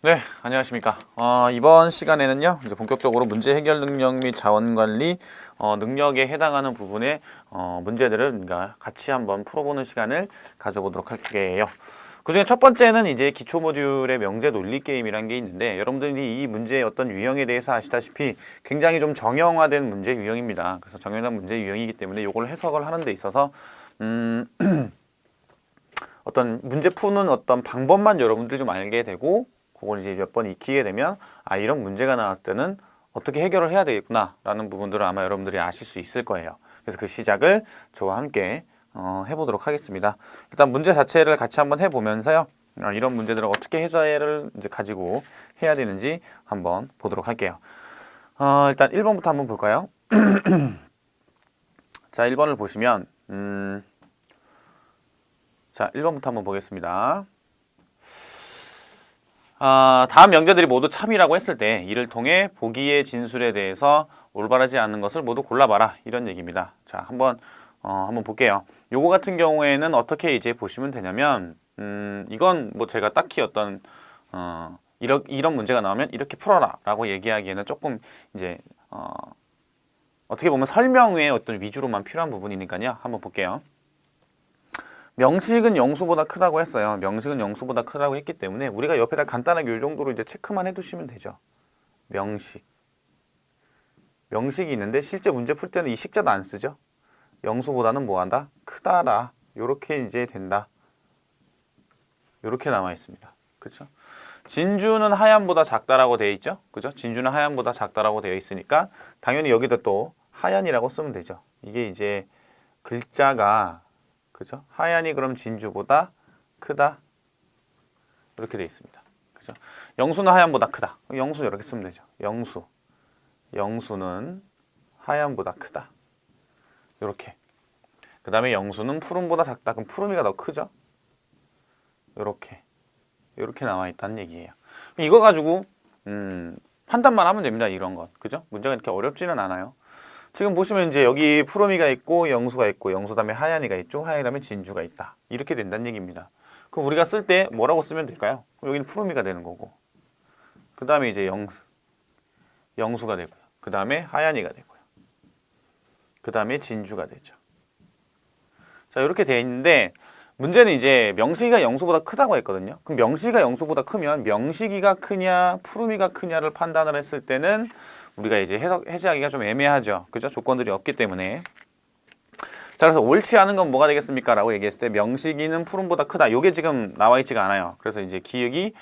네, 안녕하십니까. 이번 시간에는요, 이제 본격적으로 문제 해결 능력 및 자원 관리 능력에 해당하는 부분의 문제들을 같이 한번 풀어보는 시간을 가져보도록 할게요. 그중에 첫 번째는 이제 기초 모듈의 명제 논리 게임이라는 게 있는데, 여러분들이 이 문제의 어떤 유형에 대해서 아시다시피 굉장히 좀 정형화된 문제 유형입니다. 그래서 정형화된 문제 유형이기 때문에 이걸 해석을 하는 데 있어서 어떤 문제 푸는 어떤 방법만 여러분들이 좀 알게 되고, 그걸 이제 몇 번 익히게 되면 이런 문제가 나왔을 때는 어떻게 해결을 해야 되겠구나 라는 부분들을 아마 여러분들이 아실 수 있을 거예요. 그래서 그 시작을 저와 함께 해보도록 하겠습니다. 일단 문제 자체를 같이 한번 해보면서요, 이런 문제들을 어떻게 해결을 이제 가지고 해야 되는지 한번 보도록 할게요. 일단 1번부터 한번 볼까요? 자, 1번을 보시면 자, 1번부터 한번 보겠습니다. 다음 명제들이 모두 참이라고 했을 때 이를 통해 보기의 진술에 대해서 올바르지 않은 것을 모두 골라봐라, 이런 얘기입니다. 자, 한번 볼게요. 요거 같은 경우에는 어떻게 이제 보시면 되냐면 이건 뭐 제가 딱히 어떤 이런 문제가 나오면 이렇게 풀어라 라고 얘기하기에는 조금 이제 어떻게 보면 설명의 어떤 위주로만 필요한 부분이니까요. 한번 볼게요. 명식은 영수보다 크다고 했어요. 명식은 영수보다 크다고 했기 때문에 우리가 옆에다 간단하게 이 정도로 이제 체크만 해두시면 되죠. 명식. 명식이 있는데 실제 문제 풀 때는 이 식자도 안 쓰죠. 영수보다는 뭐한다? 크다라. 요렇게 이제 된다. 요렇게 남아 있습니다. 그렇죠? 진주는 하얀보다 작다라고 되어 있죠. 그죠? 진주는 하얀보다 작다라고 되어 있으니까 당연히 여기다 또 하얀이라고 쓰면 되죠. 이게 이제 글자가, 그죠? 하얀이 그럼 진주보다 크다. 이렇게 되어 있습니다. 그죠? 영수는 하얀보다 크다. 영수 이렇게 쓰면 되죠. 영수는 하얀보다 크다. 이렇게. 그 다음에 영수는 푸른보다 작다. 그럼 푸른이가 더 크죠? 이렇게 나와 있다는 얘기예요. 이거 가지고 판단만 하면 됩니다. 이런 건. 그죠? 문제가 이렇게 어렵지는 않아요. 지금 보시면 이제 여기 푸르미가 있고 영수가 있고 영수 다음에 하얀이가 있죠. 하얀이 다음에 진주가 있다. 이렇게 된다는 얘기입니다. 그럼 우리가 쓸 때 뭐라고 쓰면 될까요? 그럼 여기는 푸르미가 되는 거고, 그 다음에 이제 영수가 되고요. 그 다음에 하얀이가 되고요. 그 다음에 진주가 되죠. 자, 이렇게 돼 있는데 문제는 이제 명식이가 영수보다 크다고 했거든요. 그럼 명식이가 영수보다 크면 명식이가 크냐 푸르미가 크냐를 판단을 했을 때는 우리가 이제 해제하기가 좀 애매하죠. 그죠? 조건들이 없기 때문에. 자, 그래서 옳지 않은 건 뭐가 되겠습니까? 라고 얘기했을 때 명식이는 푸른보다 크다. 이게 지금 나와 있지가 않아요. 그래서 이제 기억이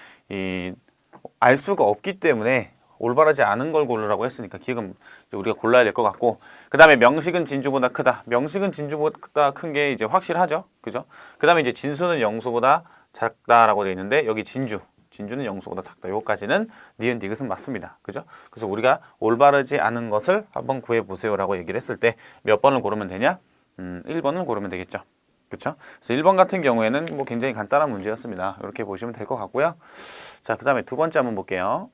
알 수가 없기 때문에 올바르지 않은 걸 고르라고 했으니까 기억은 우리가 골라야 될 것 같고, 그 다음에 명식은 진주보다 크다. 명식은 진주보다 큰 게 이제 확실하죠. 그죠? 그 다음에 이제 진수는 영수보다 작다라고 되어 있는데 여기 진주는 영수보다 작다. 요거까지는 니은 디귿은 맞습니다. 그죠? 그래서 우리가 올바르지 않은 것을 한번 구해보세요라고 얘기를 했을 때 몇 번을 고르면 되냐? 1번을 고르면 되겠죠. 그렇죠? 그래서 1번 같은 경우에는 뭐 굉장히 간단한 문제였습니다. 이렇게 보시면 될 것 같고요. 자, 그 다음에 두 번째 한번 볼게요.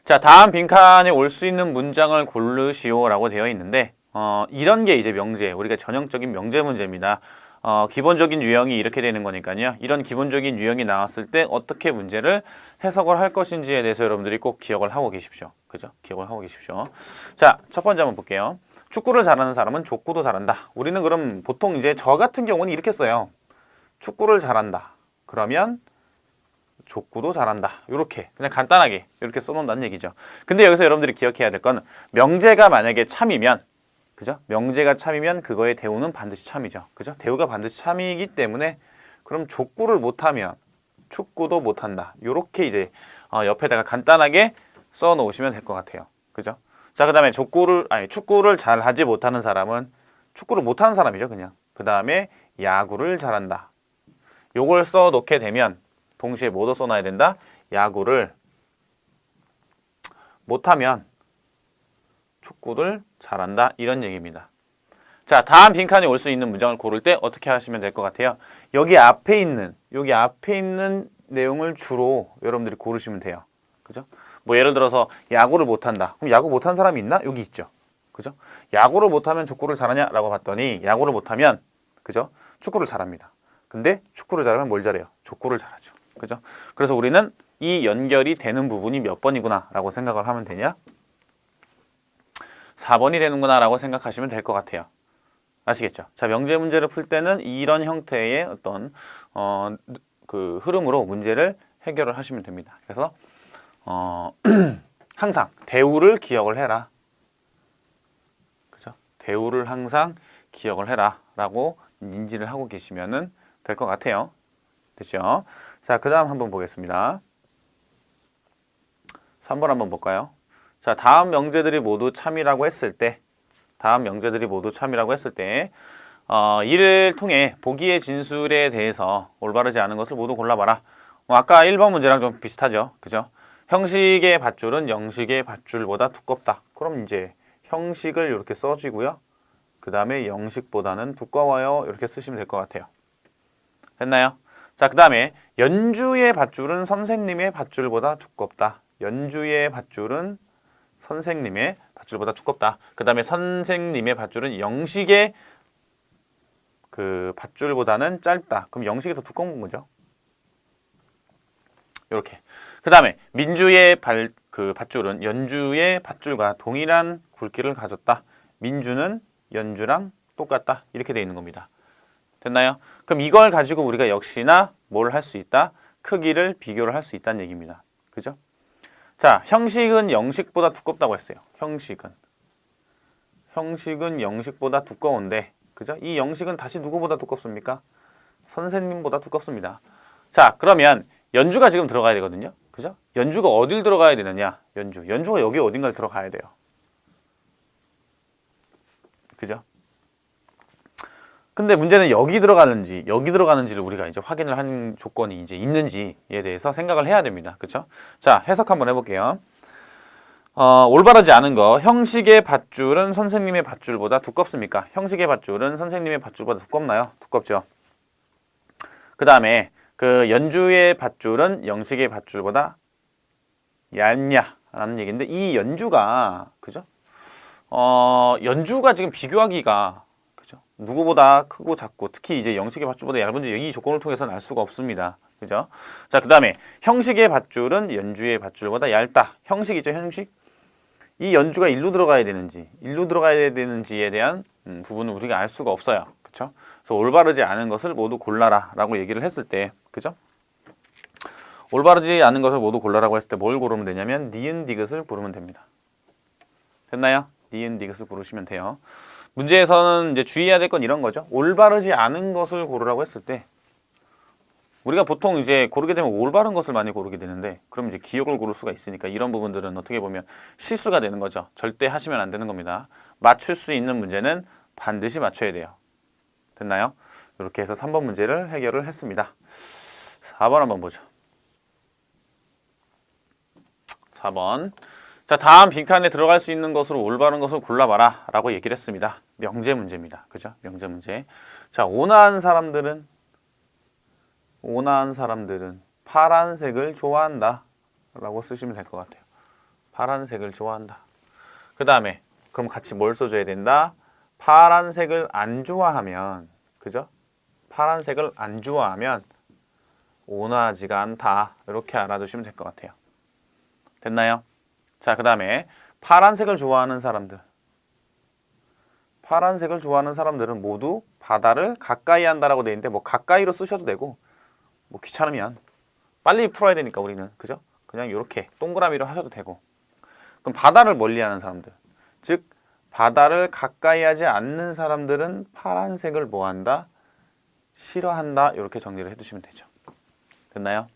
자, 다음 빈칸에 올 수 있는 문장을 고르시오라고 되어 있는데 이런 게 이제 명제, 우리가 전형적인 명제 문제입니다. 기본적인 유형이 이렇게 되는 거니까요. 이런 기본적인 유형이 나왔을 때 어떻게 문제를 해석을 할 것인지에 대해서 여러분들이 꼭 기억을 하고 계십시오. 그죠? 기억을 하고 계십시오. 자, 첫 번째 한번 볼게요. 축구를 잘하는 사람은 족구도 잘한다. 우리는 그럼 보통 이제 저 같은 경우는 이렇게 써요. 축구를 잘한다. 그러면 족구도 잘한다. 이렇게 그냥 간단하게 이렇게 써놓는다는 얘기죠. 근데 여기서 여러분들이 기억해야 될 건 명제가 만약에 참이면, 그죠? 명제가 참이면 그거의 대우는 반드시 참이죠. 그죠? 대우가 반드시 참이기 때문에 그럼 족구를 못하면 축구도 못한다. 이렇게 이제 옆에다가 간단하게 써 놓으시면 될 것 같아요. 그죠? 자, 그 다음에 축구를 잘 하지 못하는 사람은 축구를 못하는 사람이죠. 그냥. 그 다음에 야구를 잘한다. 요걸 써 놓게 되면 동시에 뭐도 써놔야 된다? 야구를 못하면 축구를 잘한다. 이런 얘기입니다. 자, 다음 빈칸에 올 수 있는 문장을 고를 때 어떻게 하시면 될 것 같아요? 여기 앞에 있는 내용을 주로 여러분들이 고르시면 돼요. 그죠? 뭐 예를 들어서 야구를 못한다. 그럼 야구 못한 사람이 있나? 여기 있죠. 그죠? 야구를 못하면 족구를 잘하냐라고 봤더니 야구를 못하면, 그죠? 축구를 잘합니다. 근데 축구를 잘하면 뭘 잘해요? 족구를 잘하죠. 그죠? 그래서 우리는 이 연결이 되는 부분이 몇 번이구나 라고 생각을 하면 되냐? 4번이 되는구나 라고 생각하시면 될 것 같아요. 아시겠죠? 자, 명제 문제를 풀 때는 이런 형태의 어떤 그 흐름으로 문제를 해결을 하시면 됩니다. 그래서 항상 대우를 기억을 해라. 그죠? 대우를 항상 기억을 해라 라고 인지를 하고 계시면은 될 것 같아요. 됐죠? 자, 그 다음 한번 보겠습니다. 3번 한번 볼까요? 자, 다음 명제들이 모두 참이라고 했을 때 이를 통해 보기의 진술에 대해서 올바르지 않은 것을 모두 골라봐라. 아까 1번 문제랑 좀 비슷하죠. 그죠? 형식의 밧줄은 영식의 밧줄보다 두껍다. 그럼 이제 형식을 이렇게 써주고요. 그 다음에 영식보다는 두꺼워요. 이렇게 쓰시면 될 것 같아요. 됐나요? 자, 그 다음에 연주의 밧줄은 선생님의 밧줄보다 두껍다. 연주의 밧줄은 선생님의 밧줄보다 두껍다. 그 다음에 선생님의 밧줄은 영식의 그 밧줄보다는 짧다. 그럼 영식이 더 두꺼운 거죠. 이렇게. 그 다음에 민주의 밧줄은 연주의 밧줄과 동일한 굵기를 가졌다. 민주는 연주랑 똑같다. 이렇게 되어 있는 겁니다. 됐나요? 그럼 이걸 가지고 우리가 역시나 뭘 할 수 있다? 크기를 비교를 할 수 있다는 얘기입니다. 그죠? 자, 형식은 영식보다 두껍다고 했어요. 형식은 영식보다 두꺼운데, 그죠? 이 영식은 다시 누구보다 두껍습니까? 선생님보다 두껍습니다. 자, 그러면 연주가 지금 들어가야 되거든요. 그죠? 연주가 어딜 들어가야 되느냐? 연주가 여기 어딘가를 들어가야 돼요. 그죠? 근데 문제는 여기 들어가는지를 우리가 이제 확인을 한 조건이 이제 있는지에 대해서 생각을 해야 됩니다. 그렇죠? 자, 해석 한번 해볼게요. 올바르지 않은 거. 형식의 밧줄은 선생님의 밧줄보다 두껍습니까? 형식의 밧줄은 선생님의 밧줄보다 두껍나요? 두껍죠. 그 다음에 그 연주의 밧줄은 영식의 밧줄보다 얇냐라는 얘기인데, 이 연주가 그죠? 연주가 지금 비교하기가 누구보다 크고 작고, 특히 이제 영식의 밧줄보다 얇은지 이 조건을 통해서는 알 수가 없습니다. 그죠? 자, 그 다음에 형식의 밧줄은 연주의 밧줄보다 얇다. 형식이죠, 형식. 이 연주가 일로 들어가야 되는지에 대한 부분은 우리가 알 수가 없어요. 그렇죠? 그래서 올바르지 않은 것을 모두 골라라 라고 얘기를 했을 때, 그죠? 올바르지 않은 것을 모두 골라라고 했을 때 뭘 고르면 되냐면 니은 디귿을 고르면 됩니다. 됐나요? 니은 디귿을 고르시면 돼요. 문제에서는 이제 주의해야 될 건 이런 거죠. 올바르지 않은 것을 고르라고 했을 때 우리가 보통 이제 고르게 되면 올바른 것을 많이 고르게 되는데, 그럼 이제 기억을 고를 수가 있으니까 이런 부분들은 어떻게 보면 실수가 되는 거죠. 절대 하시면 안 되는 겁니다. 맞출 수 있는 문제는 반드시 맞춰야 돼요. 됐나요? 이렇게 해서 3번 문제를 해결을 했습니다. 4번 한번 보죠. 4번. 자, 다음 빈칸에 들어갈 수 있는 것으로 올바른 것을 골라봐라 라고 얘기를 했습니다. 명제 문제입니다. 그죠? 명제 문제. 자, 온화한 사람들은 파란색을 좋아한다 라고 쓰시면 될 것 같아요. 파란색을 좋아한다. 그 다음에 그럼 같이 뭘 써줘야 된다? 파란색을 안 좋아하면, 그죠? 파란색을 안 좋아하면 온화하지가 않다. 이렇게 알아두시면 될 것 같아요. 됐나요? 자, 그 다음에 파란색을 좋아하는 사람들은 모두 바다를 가까이 한다라고 되어 있는데, 뭐 가까이로 쓰셔도 되고, 뭐 귀찮으면 빨리 풀어야 되니까 우리는, 그죠? 그냥 이렇게 동그라미로 하셔도 되고. 그럼 바다를 멀리하는 사람들, 즉 바다를 가까이 하지 않는 사람들은 파란색을 뭐한다? 싫어한다. 이렇게 정리를 해두시면 되죠. 됐나요?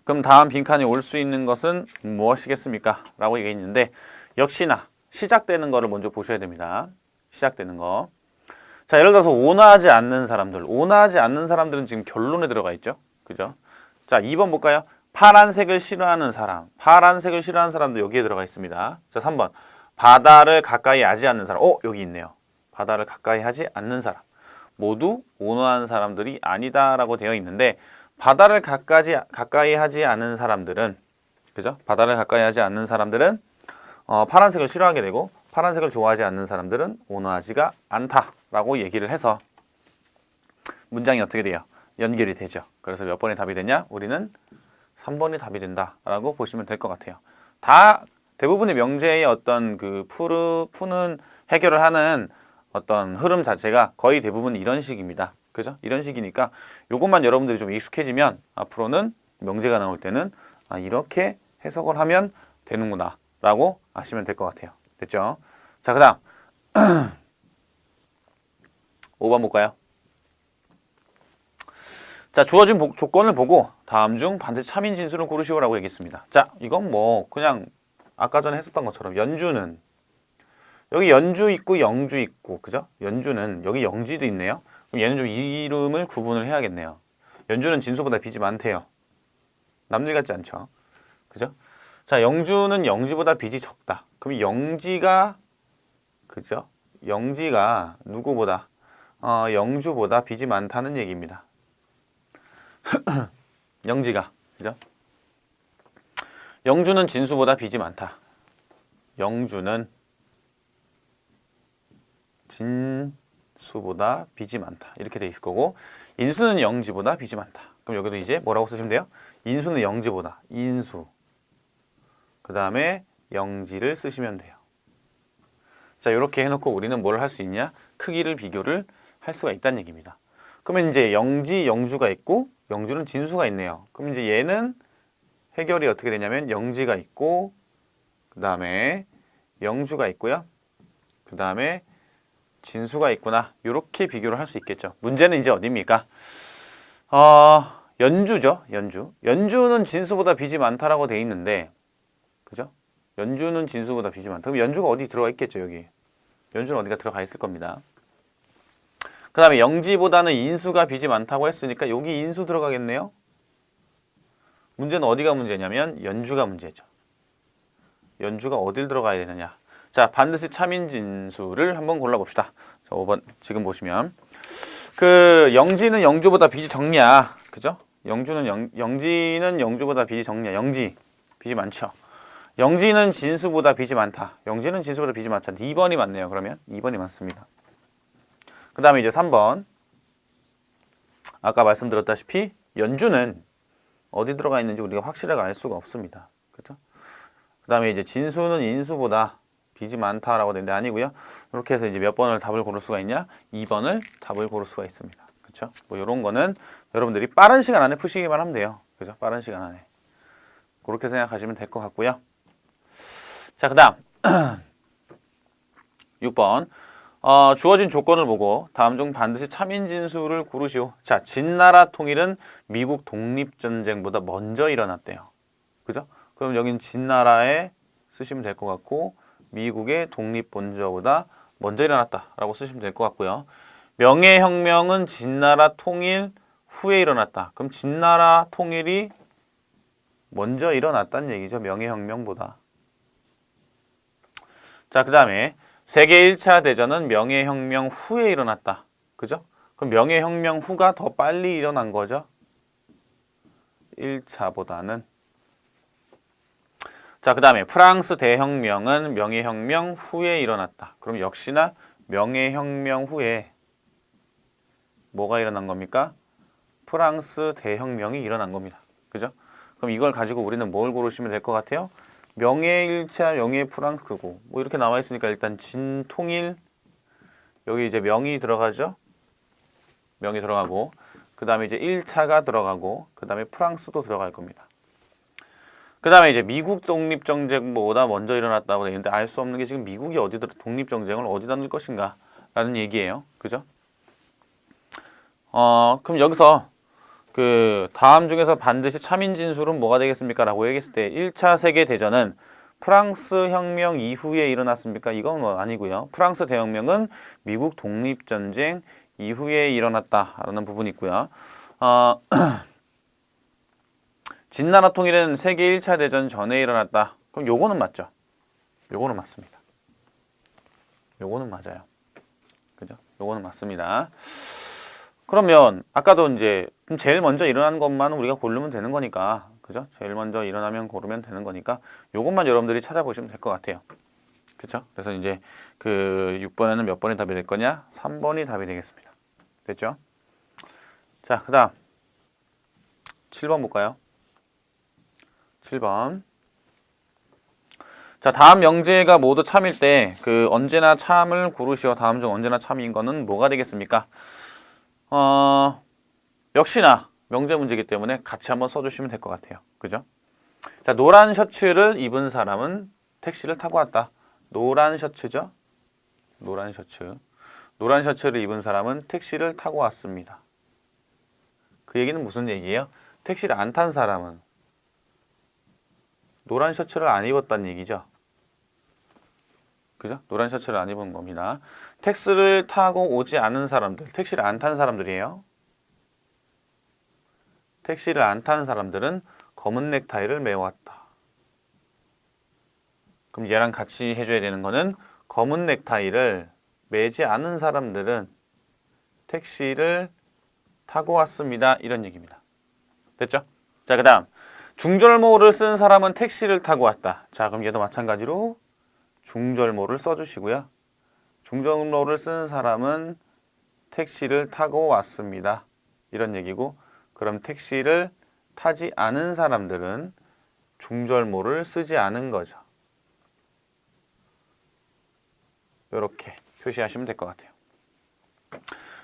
그럼 다음 빈칸에 올 수 있는 것은 무엇이겠습니까? 라고 얘기했는데, 역시나 시작되는 거를 먼저 보셔야 됩니다. 시작되는 거. 자, 예를 들어서 온화하지 않는 사람들은 지금 결론에 들어가 있죠. 그죠? 자, 2번 볼까요? 파란색을 싫어하는 사람도 여기에 들어가 있습니다. 자, 3번. 바다를 가까이 하지 않는 사람. 여기 있네요. 바다를 가까이 하지 않는 사람. 모두 온화한 사람들이 아니다라고 되어 있는데, 바다를 가까이 하지 않은 사람들은, 그죠? 바다를 가까이 하지 않는 사람들은 파란색을 싫어하게 되고, 파란색을 좋아하지 않는 사람들은 온화하지가 않다라고 얘기를 해서 문장이 어떻게 돼요? 연결이 되죠. 그래서 몇 번이 답이 되냐? 우리는 3번이 답이 된다라고 보시면 될 것 같아요. 다 대부분의 명제의 어떤 그 푸는 해결을 하는 어떤 흐름 자체가 거의 대부분 이런 식입니다. 그죠? 이런 식이니까 요것만 여러분들이 좀 익숙해지면 앞으로는 명제가 나올 때는 이렇게 해석을 하면 되는구나 라고 아시면 될 것 같아요. 됐죠? 자, 그 다음 5번 볼까요? 자, 주어진 조건을 보고 다음 중 반드시 참인 진수를 고르시오라고 얘기했습니다. 자, 이건 뭐 그냥 아까 전에 했었던 것처럼 연주는 여기 연주 있고 영주 있고 그죠? 연주는 여기 영지도 있네요. 그럼 얘는 좀 이름을 구분을 해야겠네요. 연주는 진수보다 빚이 많대요. 남들 같지 않죠? 그죠? 자, 영주는 영지보다 빚이 적다. 그럼 영지가 그죠? 영지가 누구보다 영주보다 빚이 많다는 얘기입니다. 영지가 그죠? 영주는 진수보다 빚이 많다. 영주는 진수보다 빚이 많다. 이렇게 돼 있을 거고 인수는 영지보다 빚이 많다. 그럼 여기도 이제 뭐라고 쓰시면 돼요? 인수는 영지보다 인수 그 다음에 영지를 쓰시면 돼요. 자, 이렇게 해놓고 우리는 뭘 할 수 있냐? 크기를 비교를 할 수가 있다는 얘기입니다. 그러면 이제 영지, 영주가 있고 영주는 진수가 있네요. 그럼 이제 얘는 해결이 어떻게 되냐면 영지가 있고 그 다음에 영주가 있고요. 그 다음에 진수가 있구나. 이렇게 비교를 할 수 있겠죠. 문제는 이제 어디입니까? 연주죠. 연주. 연주는 진수보다 빚이 많다라고 돼 있는데 그죠? 연주는 진수보다 빚이 많다. 그럼 연주가 어디 들어가 있겠죠, 여기. 연주는 어디가 들어가 있을 겁니다. 그 다음에 영지보다는 인수가 빚이 많다고 했으니까 여기 인수 들어가겠네요. 문제는 어디가 문제냐면 연주가 문제죠. 연주가 어딜 들어가야 되느냐. 자, 반드시 참인 진수를 한번 골라봅시다. 자, 5번 지금 보시면 그 영지는 영주보다 빚이 적냐. 그죠? 영지는 영주보다 빚이 적냐. 영지 빚이 많죠. 영지는 진수보다 빚이 많다. 영지는 진수보다 빚이 많다. 2번이 맞네요. 그러면 2번이 맞습니다. 그 다음에 이제 3번. 아까 말씀드렸다시피 연주는 어디 들어가 있는지 우리가 확실하게 알 수가 없습니다. 그렇죠? 그 다음에 이제 진수는 인수보다 빚이 많다라고 되는데 아니고요. 이렇게 해서 이제 몇 번을 답을 고를 수가 있냐? 2번을 답을 고를 수가 있습니다. 그렇죠? 뭐 이런 거는 여러분들이 빠른 시간 안에 푸시기만 하면 돼요. 그죠? 빠른 시간 안에. 그렇게 생각하시면 될 것 같고요. 자, 그 다음 6번 주어진 조건을 보고 다음 중 반드시 참인 진수를 고르시오. 자, 진나라 통일은 미국 독립전쟁보다 먼저 일어났대요. 그죠? 그럼 여긴 진나라에 쓰시면 될 것 같고 미국의 독립본저보다 먼저 일어났다라고 쓰시면 될 것 같고요. 명예혁명은 진나라 통일 후에 일어났다. 그럼 진나라 통일이 먼저 일어났다는 얘기죠. 명예혁명보다. 자, 그 다음에 세계 1차 대전은 명예혁명 후에 일어났다. 그죠? 그럼 명예혁명 후가 더 빨리 일어난 거죠. 1차보다는. 자, 그 다음에 프랑스 대혁명은 명예혁명 후에 일어났다. 그럼 역시나 명예혁명 후에 뭐가 일어난 겁니까? 프랑스 대혁명이 일어난 겁니다. 그죠? 그럼 이걸 가지고 우리는 뭘 고르시면 될 것 같아요? 명예 1차, 명예 프랑스고 뭐 이렇게 나와 있으니까 일단 진통일 여기 이제 명이 들어가죠. 명이 들어가고 그 다음에 이제 1차가 들어가고 그 다음에 프랑스도 들어갈 겁니다. 그 다음에 이제 미국 독립전쟁보다 먼저 일어났다고 되어 있는데 알 수 없는 게 지금 미국이 독립전쟁을 어디다 넣을 것인가 라는 얘기예요. 그죠? 그럼 여기서 그 다음 중에서 반드시 참인 진술은 뭐가 되겠습니까? 라고 얘기했을 때 1차 세계대전은 프랑스 혁명 이후에 일어났습니까? 이건 뭐 아니고요. 프랑스 대혁명은 미국 독립전쟁 이후에 일어났다라는 부분이 있고요. 진나라 통일은 세계 1차 대전 전에 일어났다. 그럼 요거는 맞죠? 요거는 맞습니다. 요거는 맞아요. 그죠? 요거는 맞습니다. 그러면 아까도 이제 제일 먼저 일어난 것만 우리가 고르면 되는 거니까 그죠? 제일 먼저 일어나면 고르면 되는 거니까 요것만 여러분들이 찾아보시면 될 것 같아요. 그렇죠? 그래서 이제 그 6번에는 몇 번이 답이 될 거냐? 3번이 답이 되겠습니다. 됐죠? 자, 그다음 7번 볼까요? 7번. 자, 다음 명제가 모두 참일 때 그 언제나 참을 고르시오. 다음 중 언제나 참인 거는 뭐가 되겠습니까? 역시나 명제 문제이기 때문에 같이 한번 써주시면 될 것 같아요. 그죠? 자, 노란 셔츠를 입은 사람은 택시를 타고 왔다. 노란 셔츠죠? 노란 셔츠. 노란 셔츠를 입은 사람은 택시를 타고 왔습니다. 그 얘기는 무슨 얘기예요? 택시를 안 탄 사람은 노란 셔츠를 안 입었다는 얘기죠. 그죠? 노란 셔츠를 안 입은 겁니다. 택시를 타고 오지 않은 사람들, 택시를 안 탄 사람들이에요. 택시를 안 탄 사람들은 검은 넥타이를 매왔다. 그럼 얘랑 같이 해줘야 되는 거는 검은 넥타이를 매지 않은 사람들은 택시를 타고 왔습니다. 이런 얘기입니다. 됐죠? 자, 그 다음 중절모를 쓴 사람은 택시를 타고 왔다. 자, 그럼 얘도 마찬가지로 중절모를 써주시고요. 중절모를 쓴 사람은 택시를 타고 왔습니다. 이런 얘기고, 그럼 택시를 타지 않은 사람들은 중절모를 쓰지 않은 거죠. 이렇게 표시하시면 될 것 같아요.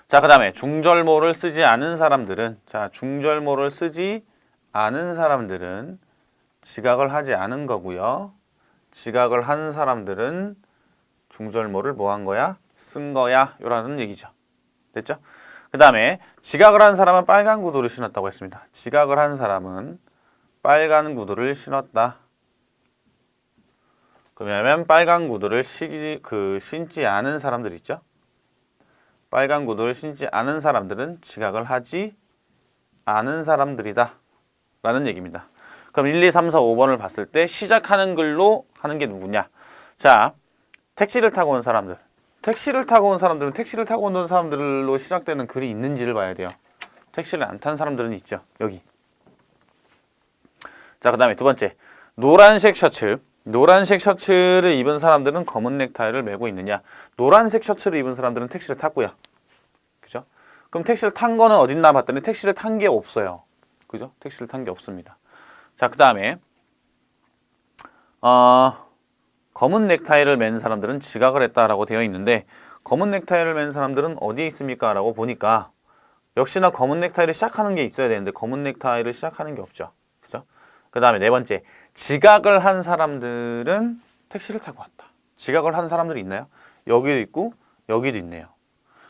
자, 그 다음에 중절모를 쓰지 않은 사람들은, 자, 중절모를 쓰지 않은 사람들은 지각을 하지 않은 거고요. 지각을 한 사람들은 중절모를 뭐 한 거야? 쓴 거야. 요라는 얘기죠. 됐죠? 그 다음에 지각을 한 사람은 빨간 구두를 신었다고 했습니다. 지각을 한 사람은 빨간 구두를 신었다. 그러면 빨간 구두를 신지 않은 사람들 있죠? 빨간 구두를 신지 않은 사람들은 지각을 하지 않은 사람들이다. 라는 얘기입니다. 그럼 1, 2, 3, 4, 5번을 봤을 때 시작하는 글로 하는 게 누구냐? 자, 택시를 타고 온 사람들. 택시를 타고 온 사람들은 택시를 타고 온 사람들로 시작되는 글이 있는지를 봐야 돼요. 택시를 안 탄 사람들은 있죠. 여기. 자, 그 다음에 두 번째. 노란색 셔츠. 노란색 셔츠를 입은 사람들은 검은 넥타이를 메고 있느냐? 노란색 셔츠를 입은 사람들은 택시를 탔고요. 그죠? 그럼 택시를 탄 거는 어딨나 봤더니 택시를 탄 게 없어요. 그죠? 택시를 탄 게 없습니다. 자, 그 다음에 검은 넥타이를 맨 사람들은 지각을 했다라고 되어 있는데, 검은 넥타이를 맨 사람들은 어디에 있습니까? 라고 보니까 역시나 검은 넥타이를 시작하는 게 있어야 되는데 검은 넥타이를 시작하는 게 없죠. 그죠? 그 다음에 네 번째, 지각을 한 사람들은 택시를 타고 왔다. 지각을 한 사람들이 있나요? 여기도 있고 여기도 있네요.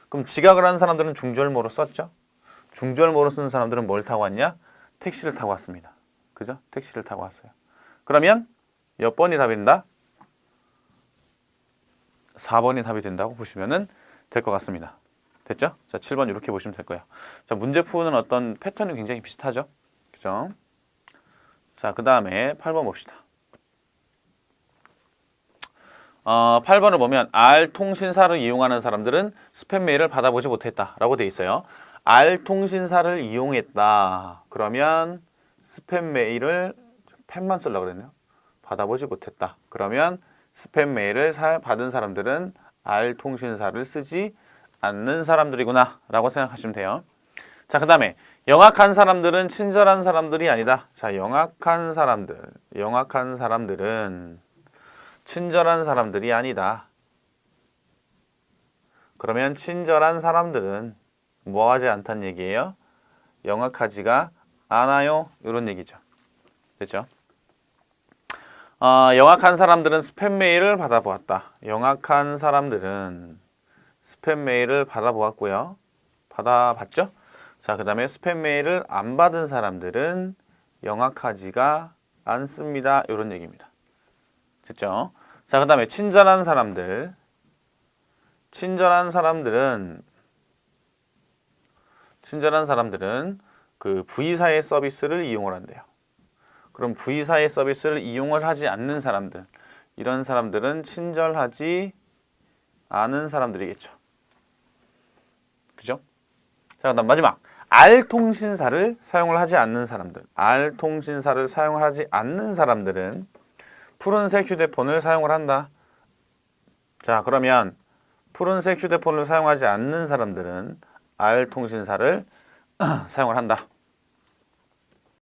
그럼 지각을 한 사람들은 중절모로 썼죠? 중절모로 쓰는 사람들은 뭘 타고 왔냐? 택시를 타고 왔습니다. 그죠? 택시를 타고 왔어요. 그러면 몇 번이 답이 된다? 4번이 답이 된다고 보시면 될 것 같습니다. 됐죠? 자, 7번 이렇게 보시면 될 거예요. 자, 문제 푸는 어떤 패턴이 굉장히 비슷하죠? 그죠? 자, 그 다음에 8번 봅시다. 8번을 보면 R통신사를 이용하는 사람들은 스팸 메일을 받아보지 못했다라고 돼 있어요. R통신사를 이용했다. 그러면 스팸 메일을 펜만 쓰려고 그랬네요. 받아보지 못했다. 그러면 스팸 메일을 받은 사람들은 R통신사를 쓰지 않는 사람들이구나 라고 생각하시면 돼요. 자, 그 다음에 영악한 사람들은 친절한 사람들이 아니다. 자, 영악한 사람들은 친절한 사람들이 아니다. 그러면 친절한 사람들은 뭐 하지 않다는 얘기예요? 영악하지가 않아요. 이런 얘기죠. 됐죠? 영악한 사람들은 스팸 메일을 받아보았다. 영악한 사람들은 스팸 메일을 받아보았고요. 받아봤죠? 자, 그 다음에 스팸 메일을 안 받은 사람들은 영악하지가 않습니다. 이런 얘기입니다. 됐죠? 자, 그 다음에 친절한 사람들은 그 V사의 서비스를 이용을 한대요. 그럼 V사의 서비스를 이용을 하지 않는 사람들, 이런 사람들은 친절하지 않은 사람들이겠죠. 그죠? 자, 그 다음 마지막. R통신사를 사용을 하지 않는 사람들. R통신사를 사용하지 않는 사람들은 푸른색 휴대폰을 사용을 한다. 자, 그러면 푸른색 휴대폰을 사용하지 않는 사람들은 R통신사를 사용을 한다.